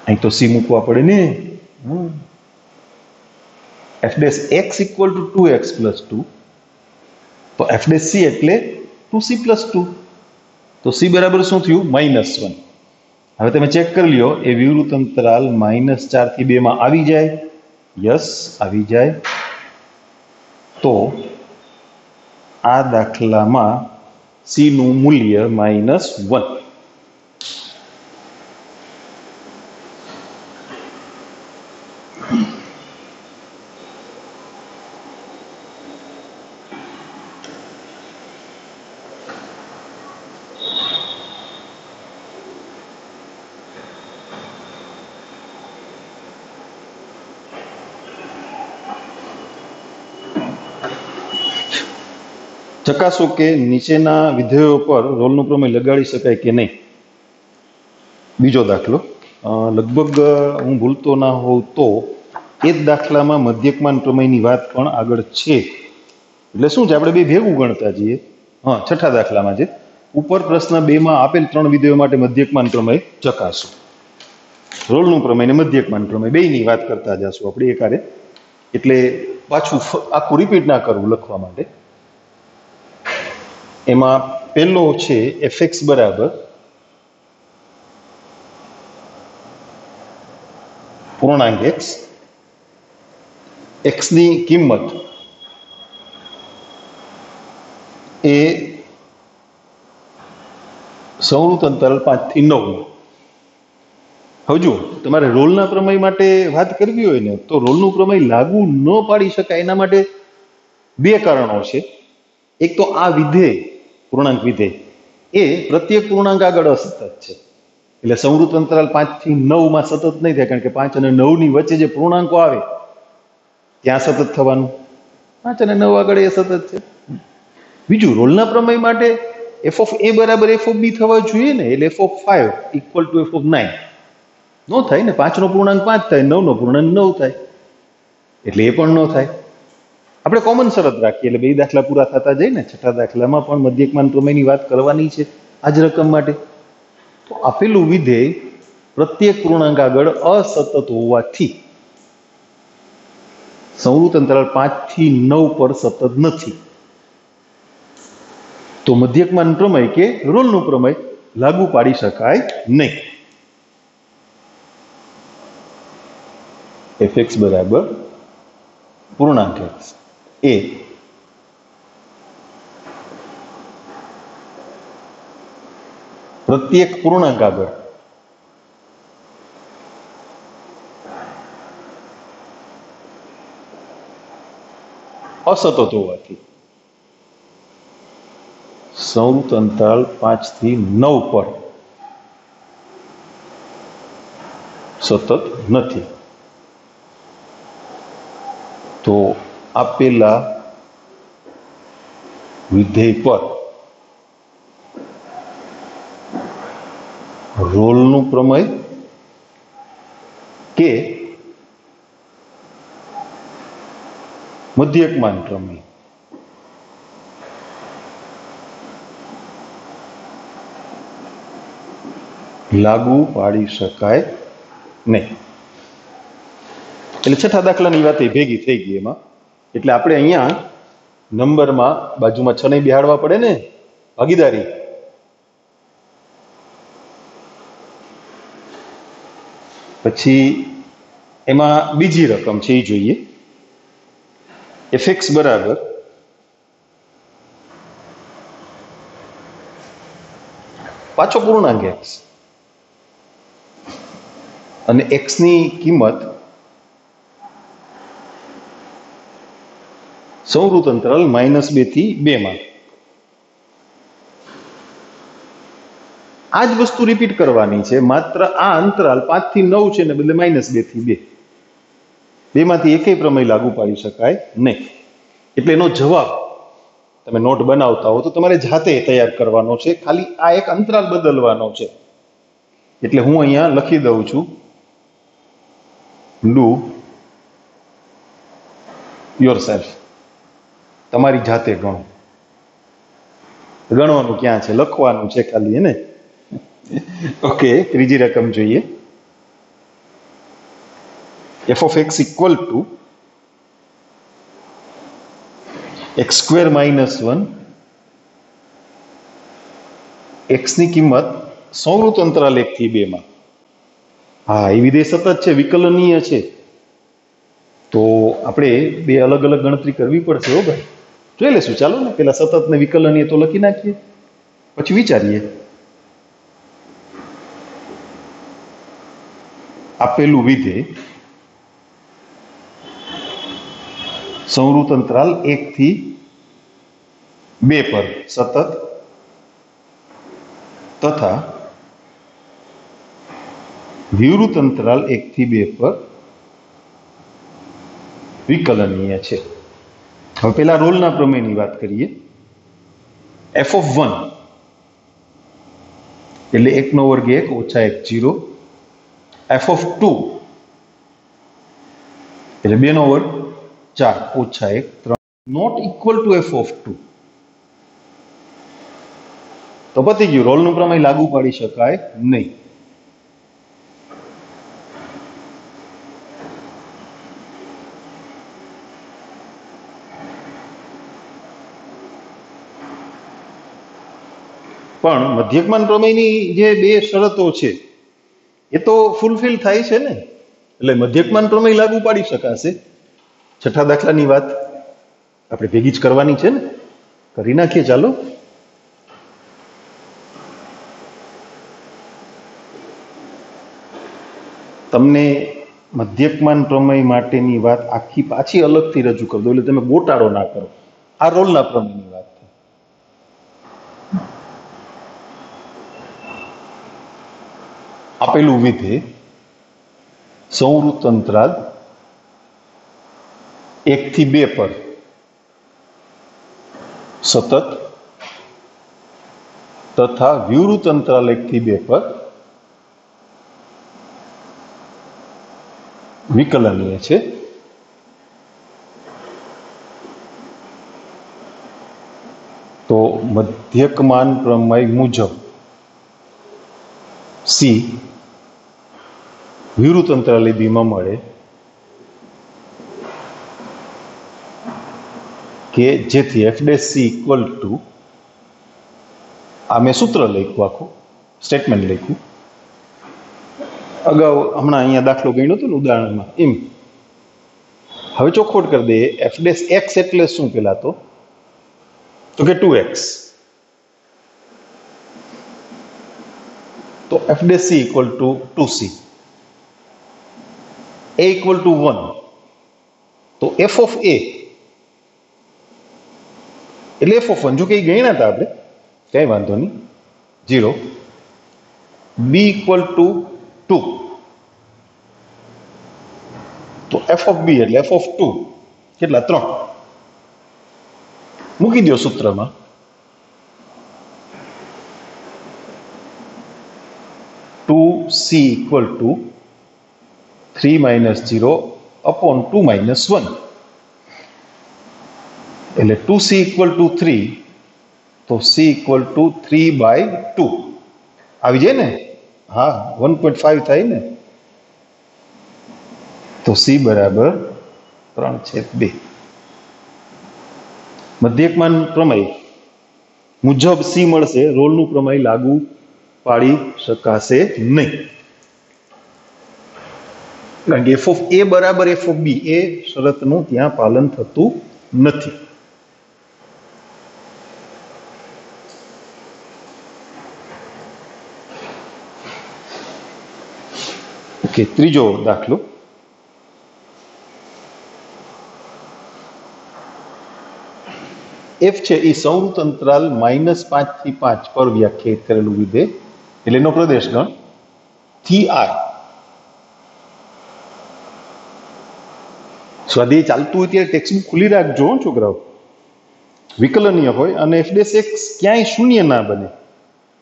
અહીં તો c મૂકવા પડે ને f' x = 2x + 2 તો f' c એટલે 2c + 2 તો c બરાબર શું થયું -1 હવે તમે ચેક કરી લ્યો એ વિવૃત અંતરાલ -4 થી 2 માં આવી જાય યસ આવી જાય તો આ દાખલામાં c નું મૂલ્ય -1 ચકાસો કે નીચેના વિધેયો પર રોલનું પ્રમેય લગાડી શકાય કે નહીં બીજો દાખલો લગભગ હું ભૂલતો ના હોઉં તો એ જ દાખલામાં મધ્યકમાન પ્રમેયની વાત પણ આગળ છે એટલે શું છે આપણે બે ભેગું ગણતા જઈએ હા છઠ્ઠા દાખલામાં છે ઉપર પ્રશ્ન 2 માં આપેલ 3 વિધેયો માટે મધ્યકમાન પ્રમેય ચકાસો રોલનું પ્રમેય અને મધ્યકમાન પ્રમેય બેયની વાત કરતા જશું આપણે એકારે એટલે પાછું આખું રિપીટ ના કરવું લખવા માટે એમાં પહેલો છે fx બરાબર પૂર્ણાંક x ની કિંમત એ સંવૃત અંતરાલ 5 થી 9 હવે જુઓ, તમારે રોલના પ્રમેય માટે વાત કરવી હોય ને તો રોલનું પ્રમેય લાગુ ન પાડી શકાય એના માટે બે કારણો છે. એક તો આ વિધેય, પૂર્ણાંક વિધેય, એ પ્રત્યેક પૂર્ણાંક આગળ અસતત છે. એટલે સંવૃત અંતરાલ 5 થી 9 માં સતત નહીં થાય, કારણ કે 5 અને 9 ની વચ્ચે જે પૂર્ણાંકો આવે ત્યાં સતત થવાનું. 5 અને 9 આગળ એ સતત છે. બીજું, રોલના પ્રમેય માટે એફ ઓફ એ બરાબર એફ ઓફ બી થવા જોઈએ ને, એટલે f of 5 equal to f of 9 નો થાય ને. 5 નો પૂર્ણાંક 5 થાય, 9 નો પૂર્ણાંક 9 થાય, એટલે એ પણ ન થાય. આપણે કોમન શરત રાખીએ એટલે બે દાખલા પૂરા થતા જાય ને. છઠ્ઠા દાખલામાં પણ મધ્યકમાન પ્રમેયની વાત કરવાની છે આ જ રકમ માટે. તો આપેલું વિધેય પ્રત્યેક પૂર્ણાંક આગળ અસતત હોવાથી સંવૃત અંતરાલ 5 થી 9 પર સતત નથી. તો મધ્યકમાન પ્રમેય કે રોલનું પ્રમેય લાગુ પાડી શકાય નહીં. fx બરાબર પૂર્ણાંક x એ પ્રત્યેક પૂર્ણાંક આગળ અસતત હોવાથી સંવૃત અંતરાલ 5 થી 9 પર સતત નથી. તો આપેલા વિધેય પર રોલનું પ્રમેય કે મધ્યકમાન પ્રમેય લાગુ પાડી શકાય નહીં. એટલે છઠ્ઠા દાખલાની વાત એ ભેગી થઈ ગઈ એમાં. એટલે આપણે અહીંયા નંબરમાં બાજુમાં 6 ને બેહાડવા પડે ને, ભાગીદારી. પછી એમાં બીજી રકમ છે એ જોઈએ. fx બરાબર પાછો પૂર્ણાંક x અને x ની કિંમત સંવૃત અંતરાલ -2 થી 2 માં. આ જ વસ્તુ રિપીટ કરવાની છે, માત્ર આ અંતરાલ 5 થી 9 છે ને બદલે -2 થી 2. બેમાંથી એકેય પ્રમેય લાગુ પાડી શકાય નહીં. એટલે એનો જવાબ તમે નોટ બનાવતા હો તો તમારે જાતે તૈયાર કરવાનો છે. ખાલી આ એક અંતરાલ બદલવાનો છે. એટલે હું અહીંયા લખી દઉં છું, ડુ યોરસેલ્ફ. તમારી જાતે ગણો. ગણવાનું ક્યાં છે, લખવાનું છે ખાલી, એને. ઓકે, ત્રીજી રકમ જોઈએ. f of x equal to x square minus 1. x ની કિંમત સંવૃત અંતરાલ 1 થી 2 માં. હા, એ વિધેય સતત છે, વિકલનીય છે. તો આપણે બે અલગ અલગ ગણતરી કરવી પડશે. હો ભાઈ, જોઈ લેશું. ચાલો ને, પેલા સતત ને વિકલનીય તો લખી નાખીએ, પછી વિચારીએ. આપેલું વિધેય સંવૃત અંતરાલ 1 થી 2 પર સતત તથા વિવૃત અંતરાલ 1 થી 2 પર વિકલનીય છે. હવે પેલા રોલના પ્રમેયની વાત કરીએ. f of 1 એટલે 1 નો વર્ગ 1 ઓછા 1 0. f of 2 એટલે 2 નો વર્ગ 4 ઓછા 1 3. Not equal to f of 2. તો પતી ગયું, રોલનું પ્રમેય લાગુ પાડી શકાય નહીં. પણ મધ્યકમાન પ્રમેયની જે બે શરતો છે એ તો ફૂલફિલ થાય છે ને, એટલે મધ્યકમાન પ્રમેય લાગુ પાડી શકાશે. છઠ્ઠા દાખલાની વાત આપણે ભેગી જ કરવાની છે ને, કરી નાખીએ. ચાલો. તમને મધ્યકમાન પ્રમેય માટેની વાત આખી પાછી અલગથી રજૂ કરી દો, એટલે તમે ગોટાળો ના કરો. આ રોલના પ્રમેયની વાત છે. આપેલું વિધેય સંવૃત અંતરાલ 1 થી 2 પર સતત તથા વિવૃત અંતરાલ 1 થી 2 પર વિકલનીય છે. તો મધ્યકમાન પ્રમેય મુજબ સી વિવૃત અંતરાલ બી માં મળે કે જેથી F dash c equal two, આ મેં સૂત્ર લખ્યું, આખું સ્ટેટમેન્ટ લખ્યું અગાઉ, હમણાં અહીંયા દાખલો ગણ્યો હતો ને ઉદાહરણમાં એમ. હવે ચોખવટ કરી દઈએ. એફ ડેશ એક્સ એટલે શું પેલા તો કે 2x. તો f dash c equal two 2c, a equal to 1. તો એફ ઓફ એ એટલે એફ ઓફ 1, જો કે એ ગણ્યા હતા આપણે, કઈ વાંધો નહીં, 0. b equal to 2. તો એફ ઓફ બી એટલે એફ ઓફ 2 કેટલા? 3. મૂકી દો સૂત્રમાં. Two c equal to 3 minus 0 upon 2 minus 1. એટલે 2c ઇક્વલ ટુ 3, તો c ઇક્વલ ટુ 3/2 આવી જાય ને? હા, 1.5 થાય ને? તો c બરાબર 3/2. મધ્યકમાન પ્રમેય મુજબ c મળશે. રોલનું પ્રમેય લાગુ પાડી શકાશે નહીં, કારણ કે એફ ઓફ એ બરાબર એફ ઓફ બી એ શરતનું ત્યાં પાલન થતું નથી. ઓકે, ત્રીજો દાખલો. એફ છે એ સંવૃત અંતરાલ -5 થી 5 પર વ્યાખ્યાયિત કરેલું વિધેય, એટલે એનો પ્રદેશ ગણ થી આર. સ્વાધ્યાય ચાલતું હોય ત્યારે ટેક્સ્ટબુક ખુલ્લી રાખજો છોકરાઓ. વિકલનીય હોય અને એફ ડેશ એક્સ ક્યાંય શૂન્ય ના બને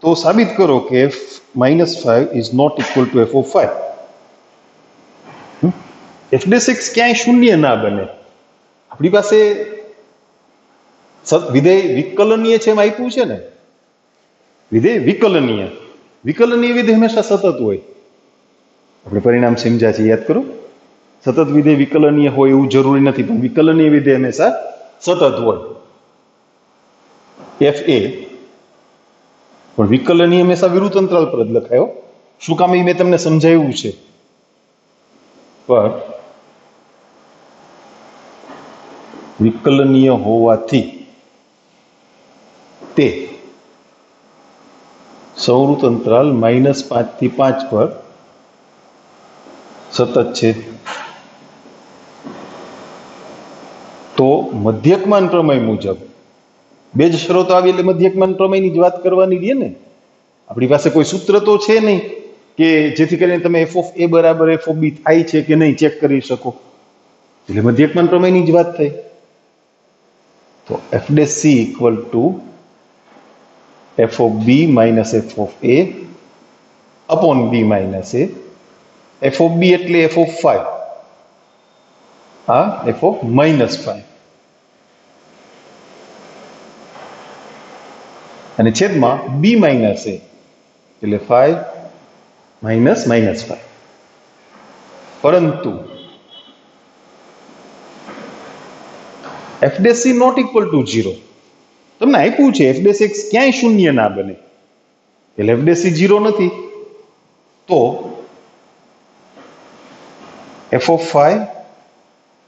તો સાબિત કરો કે f -5 is not equal to f of 5. F dash x ક્યાંય શૂન્ય ના બને. આપણી પાસે વિધેય વિકલનીય છે એમ આપ્યું છે ને, વિધેય વિકલનીય. વિકલનીય વિધેય હંમેશા સતત હોય. આપણે પરિણામ સમજ્યા છે, યાદ કરો. સતત વિધેય વિકલનીય હોય એવું જરૂરી નથી, પણ વિકલનીય વિધેય હંમેશા સતત હોય. એફ એ પણ વિકલનીય હંમેશા વિરુદ્ધ અંતરાલ પર જ લખાયો. શું કામ એ મેં તમને સમજાવ્યું છે. પર વિકલનીય હોવાથી તે સંવૃત અંતરાલ -5 થી 5 પર સતત છે. તો મધ્યકમાન પ્રમેય મુજબ બે જ શરતો આવી એટલે મધ્યકમાન પ્રમેયની જ વાત કરવાની રહે ને. આપણી પાસે કોઈ સૂત્ર તો છે નહીં કે જેથી કરીને તમે એફ ઓફ એ બરાબર એફ ઓફ બી થાય છે કે નહીં ચેક કરી શકો, એટલે મધ્યકમાન પ્રમેયની જ વાત થઈ. તો f dash c equal to f of b minus f of a upon b minus a. F of b એટલે એફ ઓફ 5, આ એફ ઓફ -5, અને છેદમાં બી માઇનસ એ એટલે 5 માઇનસ -5. પરંતુ f dash c not equal to 0 તમને આપ્યું છે. F dash x ક્યાંય શૂન્ય ના બને એટલે એફ ડેશ સી 0 નથી. તો F of 5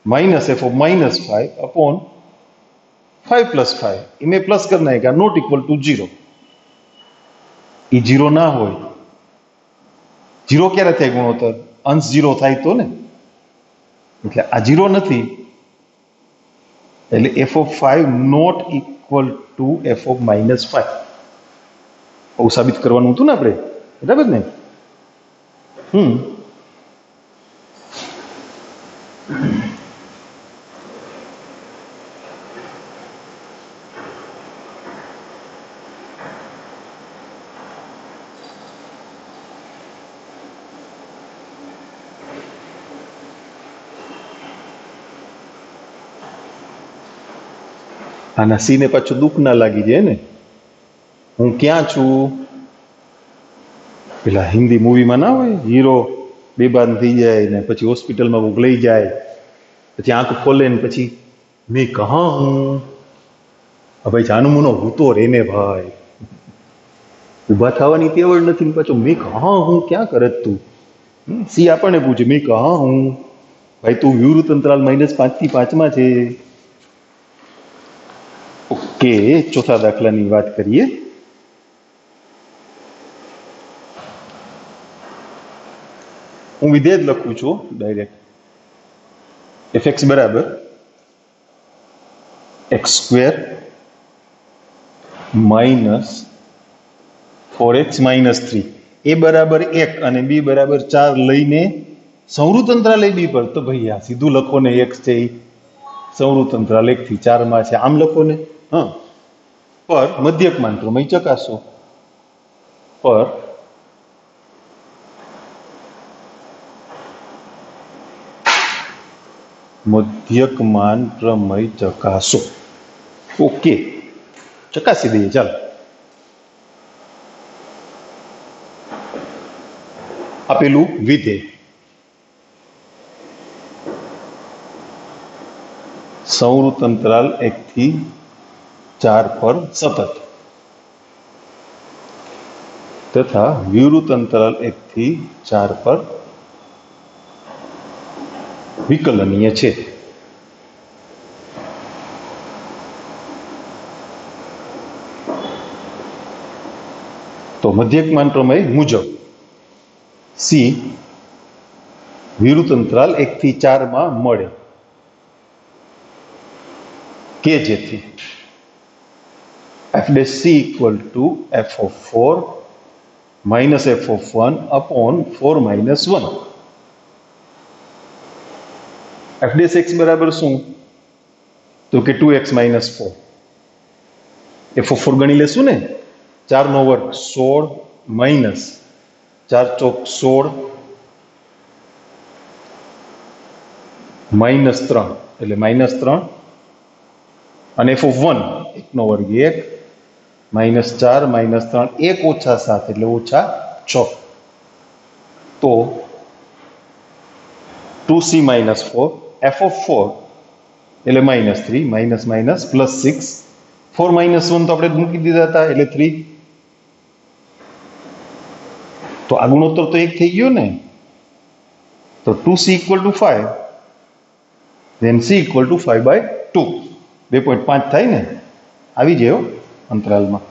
minus f of -5 upon 5 plus 5 એ મેં પ્લસ કરી નાખ્યા, નોટ ઇક્વલ ટુ 0. એ 0 ના હોય. 0 ક્યારે થાય ગુણોત્તર? અંશ 0 થાય તો ને, એટલે આ 0 નથી, એટલે f of 5 not equal to f of -5. આવું સાબિત કરવાનું હતું ને આપણે, બરાબર ને? આના સી ને પાછું દુઃખ ના લાગી જાય ને, હું ક્યાં છું? પેલા હિન્દી મૂવીમાં ના હોય, હીરો બેભાન થઈ જાય ને પછી હોસ્પિટલમાં કોઈક લઈ જાય, પછી આંખ ખોલે ને પછી મેં કહા હું, ભાઈ જાનું મુનો હું તો રેને ભાઈ, ઊભા થવાની ટેવ જ નથી, પાછો મેં કહા હું ક્યાં કરે તું? સી આપણને પૂછે મેં કહા હું, ભાઈ તું વ્યુરુત અંતરાલ -5 થી 5 છે. ઓકે, ચોથા દાખલાની વાત કરીએ. હું વિધેય લખું છું ડાયરેક્ટ. fx બરાબર x² - 4x - 3 a બરાબર 1 અને b બરાબર 4 લઈને સંવૃત અંતરાલ ab પર, તો ભાઈ આ સીધું લખો ને, x છે એ સંવૃત અંતરાલ 1 થી 4 માં છે, આમ લખો ને. પર મધ્યકમાન પ્રમેય ચકાસો. પર મધ્યકમાન પ્રમેય ચકાસો. ઓકે, ચકાસી દઈએ. ચાલો, આપેલું વિધેય સંવૃત અંતરાલ 1 થી 4 પર સતત તથા વિવૃત અંતરાલ 1 થી 4 પર વિકલનીય છે. તો મધ્યકમાન પ્રમેય મુજબ સી વિવૃત અંતરાલ 1 થી 4 માં મળે કે જેથી f' equal to f of 4 minus f of 1 upon 4 minus 1. f' બરાબર શું? તો કે 2x minus 4. f of 4 ગણી લેશું ને, 4 નો વર્ગ 16 minus 4 ચોક 16 minus 3 એટલે -3, અને f of 1 1 નો વર્ગ 1 -4 -3 1 ઓછા 7 એટલે ઓછા 6. તો 2c minus 4 f of 4 એટલે -3 minus minus plus 6 4 minus 1 તો આપણે મૂકી દીધા હતા એટલે 3. તો આ ગુણોત્તર તો 1 થઈ ગયો ને. તો 2c equal to 5, then c equal to 5/2, 2.5 થાય ને, આવી જાય અંતરાલમાં.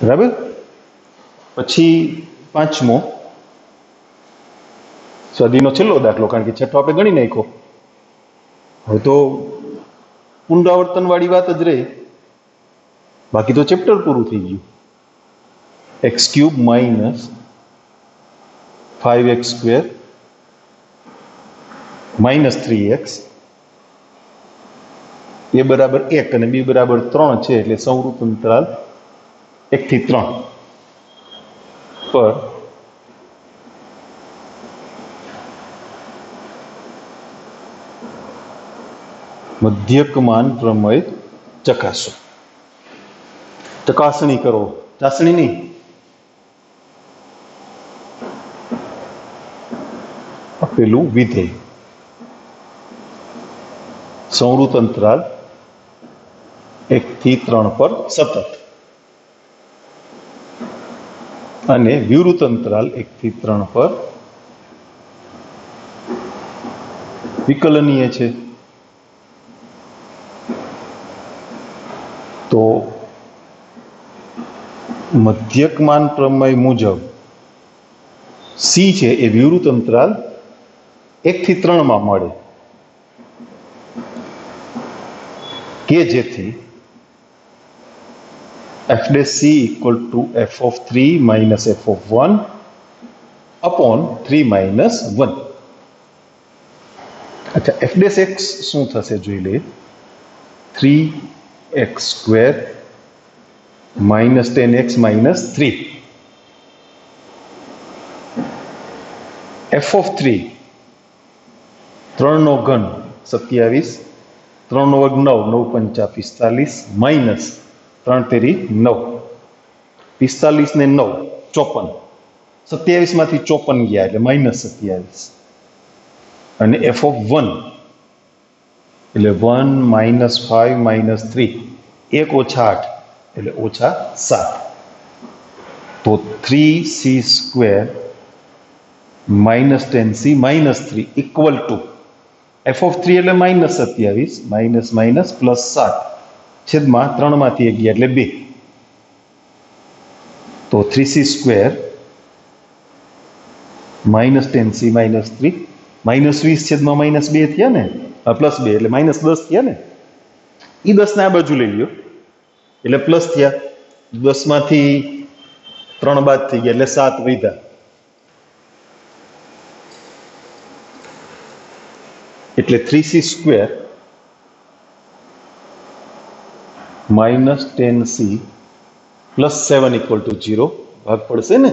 બરાબર. પછી પાંચમો સ્વાધીનો છેલ્લો દાખલો, કારણ કે છઠ્ઠો આપણે ગણી નાખ્યો. હવે તો પુનરાવર્તન વાળી વાત જ રહી, બાકી તો ચેપ્ટર પૂરું થઈ ગયું. x³ minus 5x² minus 3x a બરાબર 1 અને b બરાબર 3 છે, એટલે સંવૃત અંતરાલ 1 થી 3 પર મધ્યકમાન પ્રમેય ચકાસો. ચકાસણી કરો, ચાસણી નહીં. આપેલું વિધેય સંવૃત અંતરાલ 1 થી 3 પર સતત અને વિવૃત અંતરાલ 1 થી 3 પર વિકલનીય છે. તો મધ્યકમાન પ્રમેય મુજબ સી છે એ વિવૃત અંતરાલ 1 થી 3 માં મળે કે જેથી f dash c equal to f of 3 minus f of 1 upon 3 minus 1. अच्छा f dash x શું થશે જોઈ લે 3x square minus 10x minus 3 f of 3 3 નો ઘન 27 3 નો વર્ગ 9 9 પંચા 45 માઇનસ 3 તેરી 9 45 ને 9 54 27 માંથી 54 ગયા એટલે માઇનસ 27 અને f of 1 એટલે 1 minus 5 minus 3 1 ઓછા 8 એટલે ઓછા 7 તો 3c square minus 10c minus 3 equal to f of 3 એટલે minus 27 minus minus plus 7 છેદમાં 3 માંથી 1 ગયા એટલે 2 તો 3c square minus 10c minus 3 minus 20 છેદમાં minus 2 થયા ને પ્લસ 2 એટલે minus 10 થયા ને એ 10 ને આ બાજુ લઈ લ્યો એટલે પ્લસ થયા 10 માંથી 3 બાદ થઈ ગયા એટલે 7 વધ્યા એટલે 3c square minus 10c plus 7 equal to 0 ભાગ પડશે ને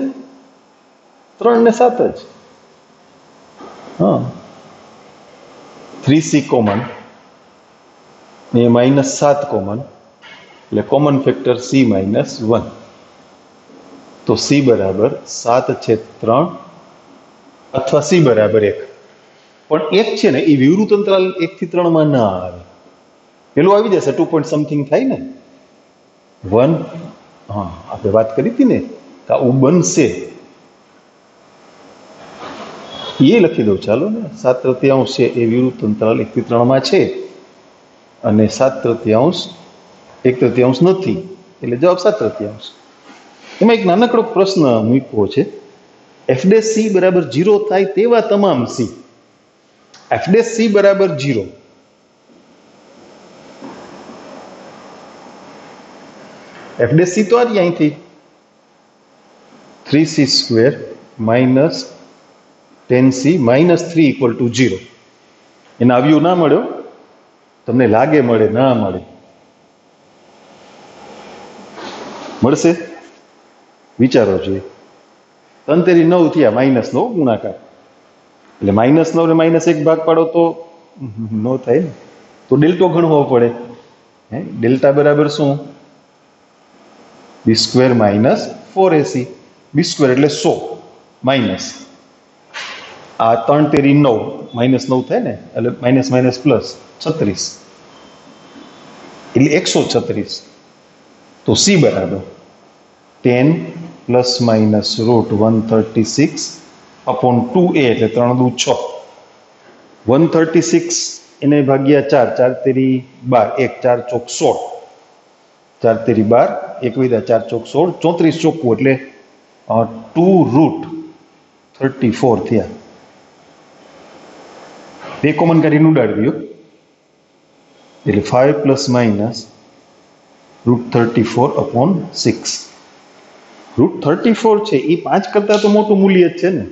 3 ને 7 જ હા 3c કોમન ને minus 7 કોમન એટલે કોમન ફેક્ટર c minus 1 તો c બરાબર 7/3 અથવા c બરાબર 1 પણ 1 છે ને એ વિવૃત અંતરાલ 1 થી 3 માં ના આવે પેલું આવી જશે 2 પોઈન્ટ સમથિંગ થાય ને 1 હા આપણે વાત કરી હતી ને કે આવું બનશે એ લખી દઉં ચાલો ને 7/3 છે એ વિવૃત અંતરાલ 1 થી 3 માં છે અને 7/3 1/3 નથી એટલે જવાબ 7/3 એમાં એક નાનકડો પ્રશ્ન મૂક્યો છે f dash c બરાબર 0 થાય તેવા તમામ c f dash c બરાબર 0 f dash c તો આવી અહીંથી 3c square minus 10c minus 3 equal to 0 એને આવ્યું ના મળ્યો તમને લાગે મળે ના મળે મળશે વિચારો જોઈએ 3 તેરી 9 થયા માઇનસ 9 ગુણાકાર એટલે માઇનસ 9 ને માઇનસ 1 ભાગ પાડો તો નો થાય ને તો ડેલ્ટો ગણવો પડે હે ડેલ્ટા બરાબર શું b square minus 4ac b square એટલે 100 માઇનસ આ 3 તેરી 9 માઇનસ 9 થાય ને એટલે માઇનસ માઇનસ પ્લસ 36 એટલે 136 તો c બરાબર 10 plus minus route 136 upon 2a એટલે 3 દુ 6 136 એને ભાગ્યા 4 4 તેરી 12 1 4 ચોક 16 4 તેરી 12 1 વધ્યા 4 ચોક 16 34 ચોખ્ખું એટલે 2 રૂટ 34 થયા બે કોમન કાઢીને ઉડાડી દો એટલે 5 plus minus root 34 upon 6 root 34 છે એ 5 કરતા તો મોટું મૂલ્ય જ છે ને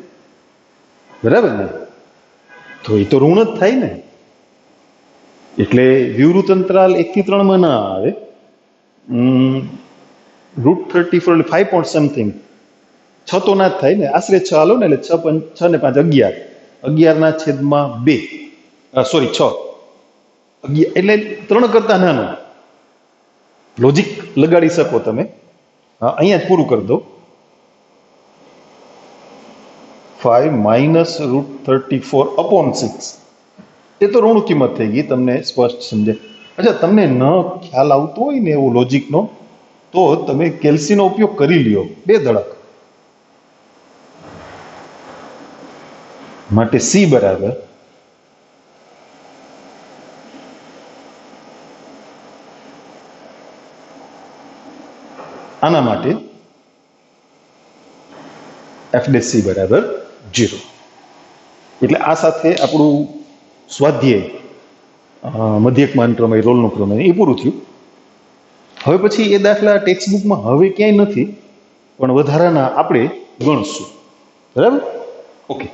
બરાબર ને તો એ તો ઋણ જ થાય ને એટલે વિવૃત અંતરાલ 1 થી 3 માં ના આવે રૂટ 34 એટલે 5 પોઈન્ટ સમથિંગ 6 તો ના જ થાય ને આશરે 6 હાલો ને એટલે 6 ને 5 11 11 ના છેદમાં 2 સોરી 6 11 એટલે 3 કરતા નાનો લોજિક લગાડી શકો તમે અહીંયા જ પૂરું કરી દો 5 માઇનસ રૂટ 34 અપોન 6 એ તો ઋણ કિંમત થઈ ગઈ તમને સ્પષ્ટ સમજે અચ્છા તમને ન ખ્યાલ આવતો હોય ને એવો લોજિકનો તો તમે કેલ્સીનો ઉપયોગ કરી લ્યો બે ધડક માટે સી બરાબર આના માટે એફ ડેશ સી બરાબર 0. એટલે આ સાથે આપણું સ્વાધ્યાય મધ્યકમાન પ્રમેય, રોલનો પ્રમેય એ પૂરું થયું. હવે પછી એ દાખલા ટેક્સ્ટ બુકમાં હવે ક્યાંય નથી, પણ વધારાના આપણે ગણશું. બરાબર? ઓકે.